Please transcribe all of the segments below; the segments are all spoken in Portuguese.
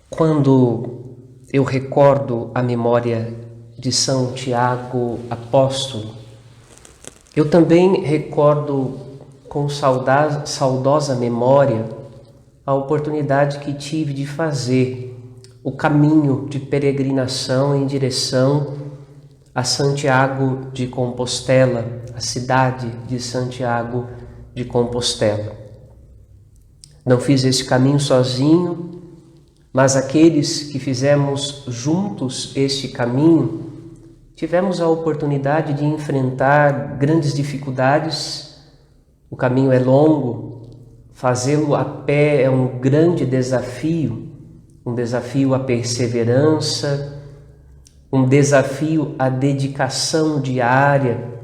Quando eu recordo a memória de São Tiago Apóstolo, eu também recordo com saudosa memória a oportunidade que tive de fazer o caminho de peregrinação em direção a Santiago de Compostela, a cidade de Santiago de Compostela. Não fiz esse caminho sozinho, mas aqueles que fizemos juntos este caminho, tivemos a oportunidade de enfrentar grandes dificuldades. O caminho é longo, fazê-lo a pé é um grande desafio, um desafio à perseverança, um desafio à dedicação diária,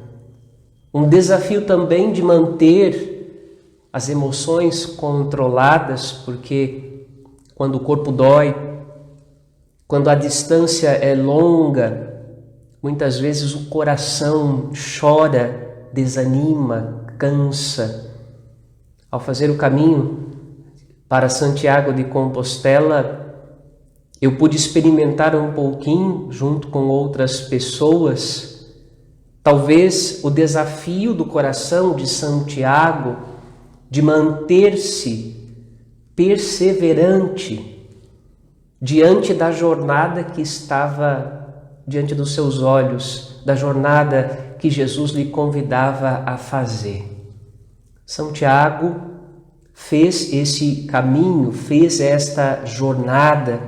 um desafio também de manter as emoções controladas, porque quando o corpo dói, quando a distância é longa, muitas vezes o coração chora, desanima, cansa. Ao fazer o caminho para Santiago de Compostela, eu pude experimentar um pouquinho, junto com outras pessoas, talvez o desafio do coração de Santiago de manter-se perseverante diante da jornada que estava diante dos seus olhos, da jornada que Jesus lhe convidava a fazer. São Tiago fez esse caminho, fez esta jornada.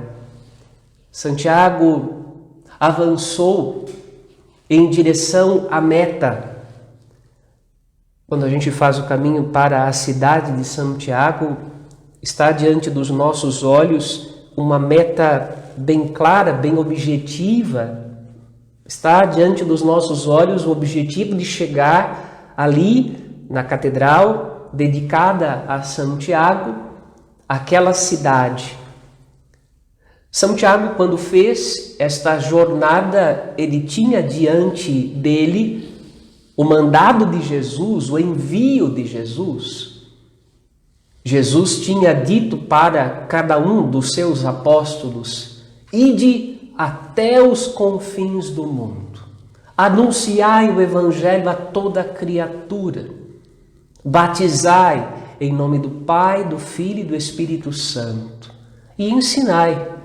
Santiago avançou em direção à meta. Quando a gente faz o caminho para a cidade de Santiago, está diante dos nossos olhos uma meta bem clara, bem objetiva. Está diante dos nossos olhos o objetivo de chegar ali na catedral dedicada a Santiago, aquela cidade. Santiago, quando fez esta jornada, ele tinha diante dele o mandado de Jesus, o envio de Jesus. Jesus tinha dito para cada um dos seus apóstolos: ide até os confins do mundo, anunciai o evangelho a toda criatura, batizai em nome do Pai, do Filho e do Espírito Santo e ensinai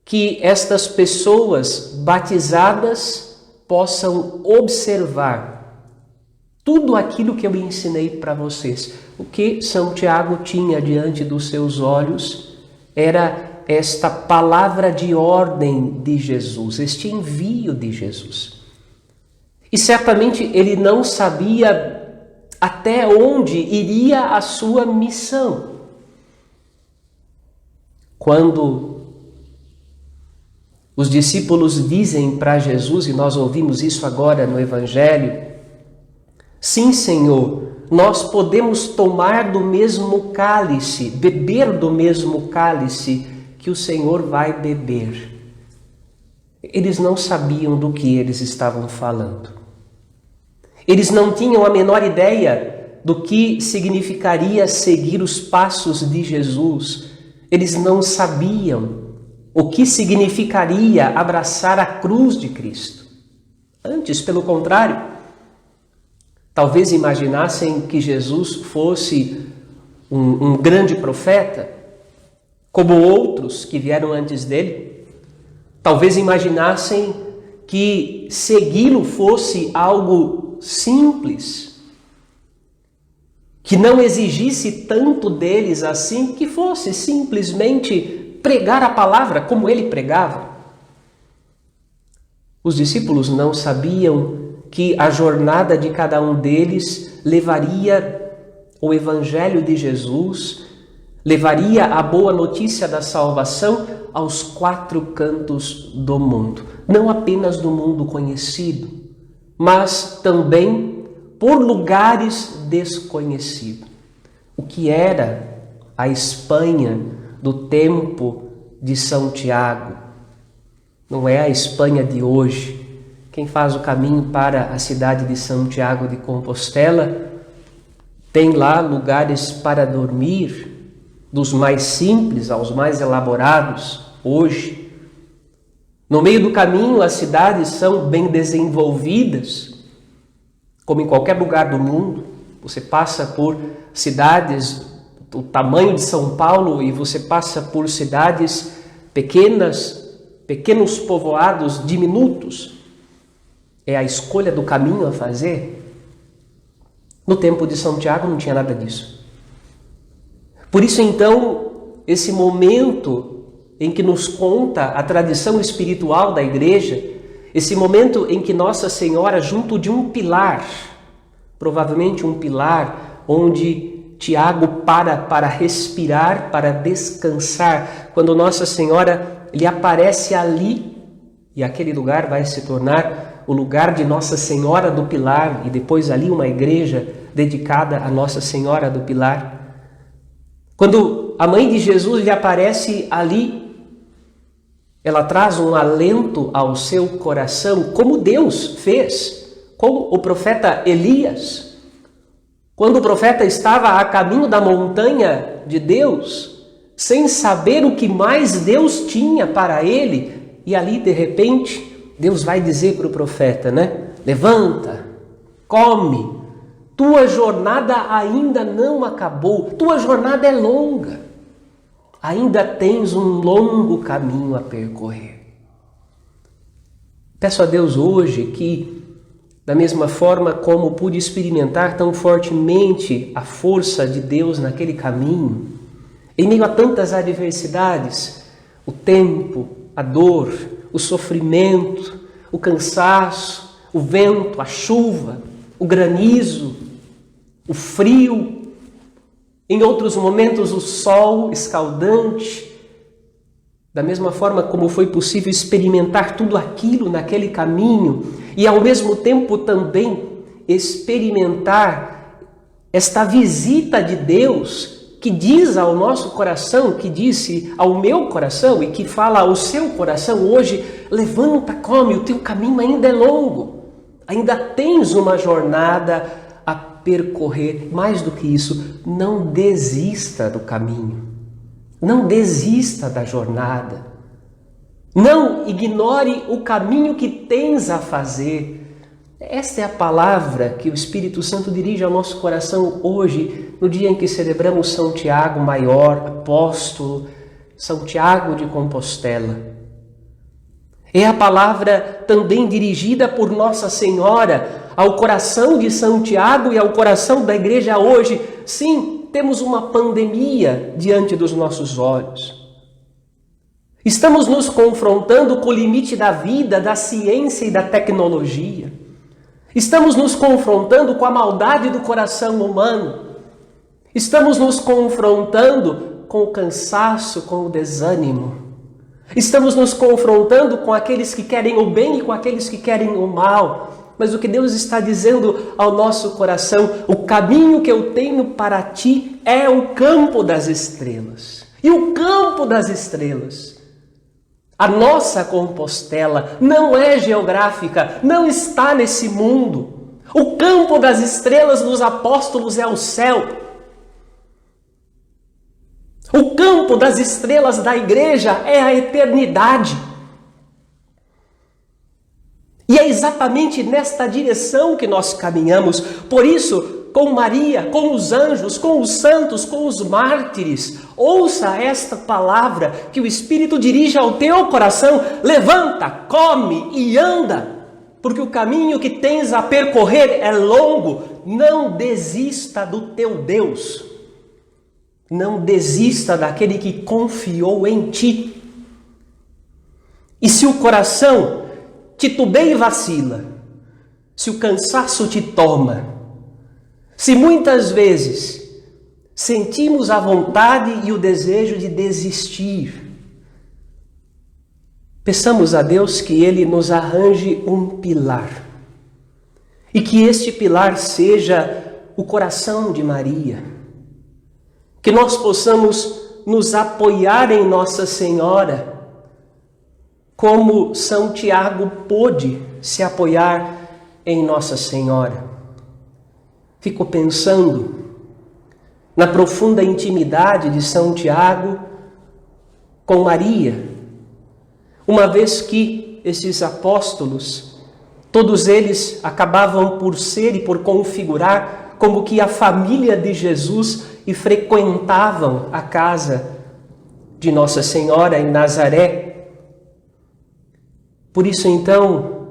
que estas pessoas batizadas possam observar tudo aquilo que eu ensinei para vocês. O que São Tiago tinha diante dos seus olhos era esta palavra de ordem de Jesus, este envio de Jesus. E certamente ele não sabia até onde iria a sua missão. Quando os discípulos dizem para Jesus, e nós ouvimos isso agora no Evangelho: sim, Senhor, nós podemos tomar do mesmo cálice, beber do mesmo cálice que o Senhor vai beber. Eles não sabiam do que eles estavam falando. Eles não tinham a menor ideia do que significaria seguir os passos de Jesus. Eles não sabiam o que significaria abraçar a cruz de Cristo. Antes, pelo contrário, talvez imaginassem que Jesus fosse um grande profeta, como outros que vieram antes dele. Talvez imaginassem que segui-lo fosse algo simples, que não exigisse tanto deles assim, que fosse simplesmente pregar a palavra como ele pregava. Os discípulos não sabiam que a jornada de cada um deles levaria o Evangelho de Jesus, levaria a boa notícia da salvação aos quatro cantos do mundo. Não apenas do mundo conhecido, mas também por lugares desconhecidos. O que era a Espanha do tempo de São Tiago não é a Espanha de hoje. Quem faz o caminho para a cidade de Santiago de Compostela tem lá lugares para dormir dos mais simples aos mais elaborados hoje. No meio do caminho, as cidades são bem desenvolvidas, como em qualquer lugar do mundo. Você passa por cidades do tamanho de São Paulo e você passa por cidades pequenas, pequenos povoados diminutos. É a escolha do caminho a fazer. No tempo de São Tiago não tinha nada disso. Por isso, então, esse momento em que nos conta a tradição espiritual da igreja, esse momento em que Nossa Senhora, junto de um pilar, provavelmente um pilar onde Tiago para respirar, para descansar, quando Nossa Senhora lhe aparece ali, e aquele lugar vai se tornar o lugar de Nossa Senhora do Pilar, e depois ali uma igreja dedicada a Nossa Senhora do Pilar. Quando a mãe de Jesus lhe aparece ali, ela traz um alento ao seu coração, como Deus fez, como o profeta Elias. Quando o profeta estava a caminho da montanha de Deus, sem saber o que mais Deus tinha para ele, e ali de repente Deus vai dizer para o profeta, né? Levanta, come, tua jornada ainda não acabou, tua jornada é longa. Ainda tens um longo caminho a percorrer. Peço a Deus hoje que, da mesma forma como pude experimentar tão fortemente a força de Deus naquele caminho, em meio a tantas adversidades, o tempo, a dor, o sofrimento, o cansaço, o vento, a chuva, o granizo, o frio, em outros momentos o sol escaldante, da mesma forma como foi possível experimentar tudo aquilo naquele caminho e ao mesmo tempo também experimentar esta visita de Deus que diz ao nosso coração, que disse ao meu coração e que fala ao seu coração hoje: levanta, come, o teu caminho ainda é longo, ainda tens uma jornada a percorrer. Mais do que isso, não desista do caminho, não desista da jornada, não ignore o caminho que tens a fazer. Esta é a palavra que o Espírito Santo dirige ao nosso coração hoje, no dia em que celebramos São Tiago Maior, apóstolo, São Tiago de Compostela. É a palavra também dirigida por Nossa Senhora ao coração de São Tiago e ao coração da igreja hoje. Sim, temos uma pandemia diante dos nossos olhos. Estamos nos confrontando com o limite da vida, da ciência e da tecnologia. Estamos nos confrontando com a maldade do coração humano. Estamos nos confrontando com o cansaço, com o desânimo. Estamos nos confrontando com aqueles que querem o bem e com aqueles que querem o mal. Mas o que Deus está dizendo ao nosso coração: o caminho que eu tenho para ti é o campo das estrelas. E o campo das estrelas, a nossa Compostela, não é geográfica, não está nesse mundo. O campo das estrelas dos apóstolos é o céu. O campo das estrelas da igreja é a eternidade. E é exatamente nesta direção que nós caminhamos. Por isso, com Maria, com os anjos, com os santos, com os mártires, ouça esta palavra que o Espírito dirige ao teu coração: levanta, come e anda, porque o caminho que tens a percorrer é longo. Não desista do teu Deus. Não desista daquele que confiou em ti. E se o coração titubeia e vacila, se o cansaço te toma, se muitas vezes sentimos a vontade e o desejo de desistir, peçamos a Deus que Ele nos arranje um pilar, e que este pilar seja o coração de Maria, que nós possamos nos apoiar em Nossa Senhora, como São Tiago pôde se apoiar em Nossa Senhora. Fico pensando na profunda intimidade de São Tiago com Maria, uma vez que esses apóstolos, todos eles acabavam por ser e por configurar como que a família de Jesus e frequentavam a casa de Nossa Senhora em Nazaré. Por isso, então,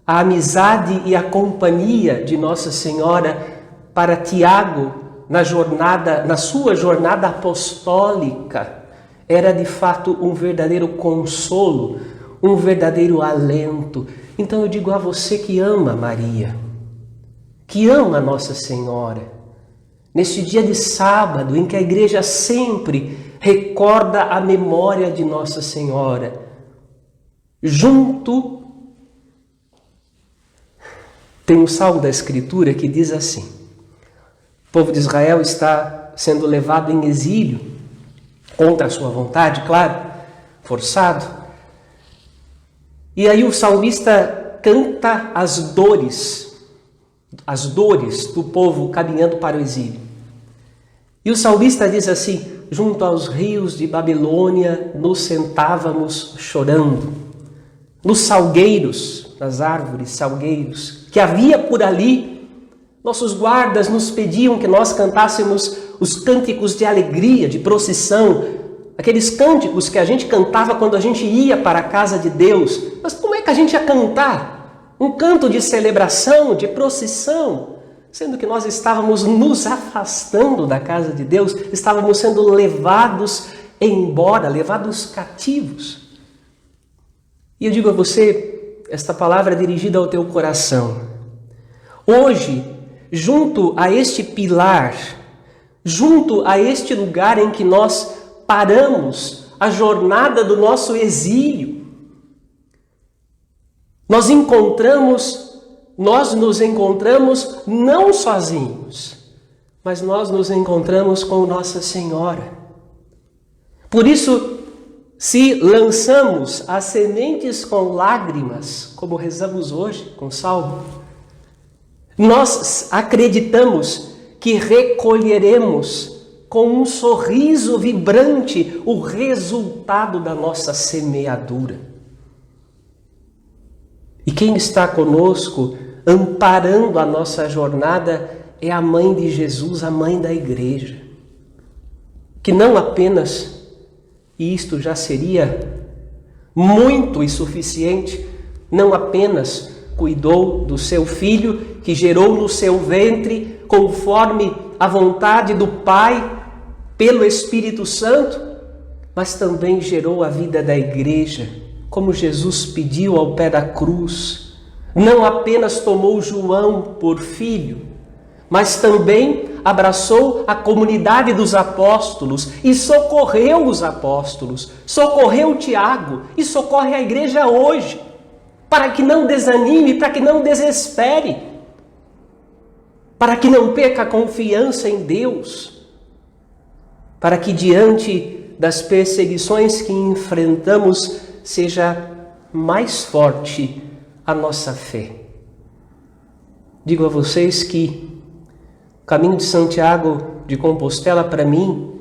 a amizade e a companhia de Nossa Senhora para Tiago na sua jornada apostólica era de fato um verdadeiro consolo, um verdadeiro alento. Então eu digo a você que ama Maria, que ama Nossa Senhora, neste dia de sábado em que a igreja sempre recorda a memória de Nossa Senhora, junto tem um salmo da Escritura que diz assim: o povo de Israel está sendo levado em exílio, contra a sua vontade, claro, forçado. E aí o salmista canta as dores do povo caminhando para o exílio. E o salmista diz assim: junto aos rios de Babilônia nos sentávamos chorando, nos salgueiros, nas árvores salgueiros que havia por ali, nossos guardas nos pediam que nós cantássemos os cânticos de alegria, de procissão, aqueles cânticos que a gente cantava quando a gente ia para a casa de Deus. Mas como é que a gente ia cantar um canto de celebração, de procissão, sendo que nós estávamos nos afastando da casa de Deus, estávamos sendo levados embora, levados cativos? E eu digo a você, esta palavra é dirigida ao teu coração. Hoje, junto a este pilar, junto a este lugar em que nós paramos a jornada do nosso exílio, nós nos encontramos não sozinhos, mas nós nos encontramos com Nossa Senhora. Por isso, se lançamos as sementes com lágrimas, como rezamos hoje com salmo, nós acreditamos que recolheremos com um sorriso vibrante o resultado da nossa semeadura. E quem está conosco, amparando a nossa jornada, é a Mãe de Jesus, a Mãe da Igreja, que não apenas, e isto já seria muito e suficiente, não apenas cuidou do seu filho, que gerou no seu ventre, conforme a vontade do Pai, pelo Espírito Santo, mas também gerou a vida da igreja, como Jesus pediu ao pé da cruz. Não apenas tomou João por filho, mas também abraçou a comunidade dos apóstolos e socorreu os apóstolos, socorreu Tiago e socorre a igreja hoje, para que não desanime, para que não desespere, para que não perca a confiança em Deus, para que diante das perseguições que enfrentamos seja mais forte a nossa fé. Digo a vocês que o caminho de Santiago de Compostela para mim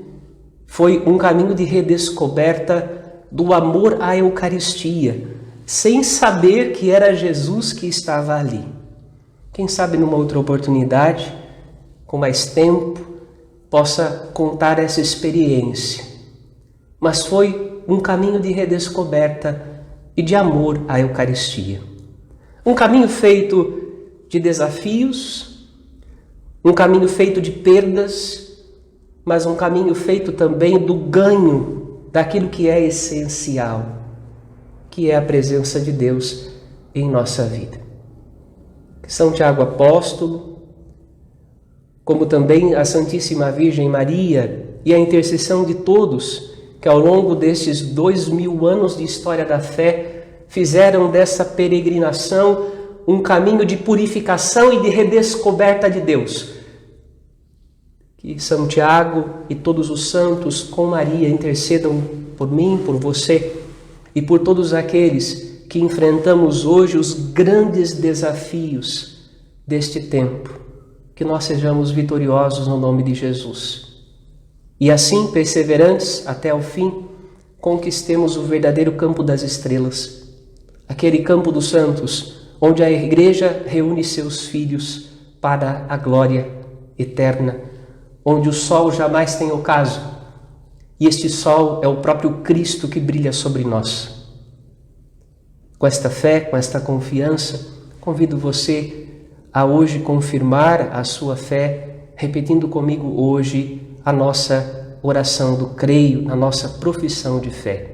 foi um caminho de redescoberta do amor à Eucaristia, sem saber que era Jesus que estava ali. Quem sabe numa outra oportunidade, com mais tempo, possa contar essa experiência. Mas foi um caminho de redescoberta e de amor à Eucaristia. Um caminho feito de desafios, um caminho feito de perdas, mas um caminho feito também do ganho daquilo que é essencial, que é a presença de Deus em nossa vida. São Tiago Apóstolo, como também a Santíssima Virgem Maria e a intercessão de todos que ao longo destes 2000 anos de história da fé fizeram dessa peregrinação um caminho de purificação e de redescoberta de Deus. Que São Tiago e todos os santos com Maria intercedam por mim, por você e por todos aqueles que enfrentamos hoje os grandes desafios deste tempo, que nós sejamos vitoriosos no nome de Jesus. E assim, perseverantes até o fim, conquistemos o verdadeiro campo das estrelas, aquele campo dos santos, onde a igreja reúne seus filhos para a glória eterna, onde o sol jamais tem ocaso, e este sol é o próprio Cristo que brilha sobre nós. Com esta fé, com esta confiança, convido você a hoje confirmar a sua fé, repetindo comigo hoje a nossa oração do creio, a nossa profissão de fé.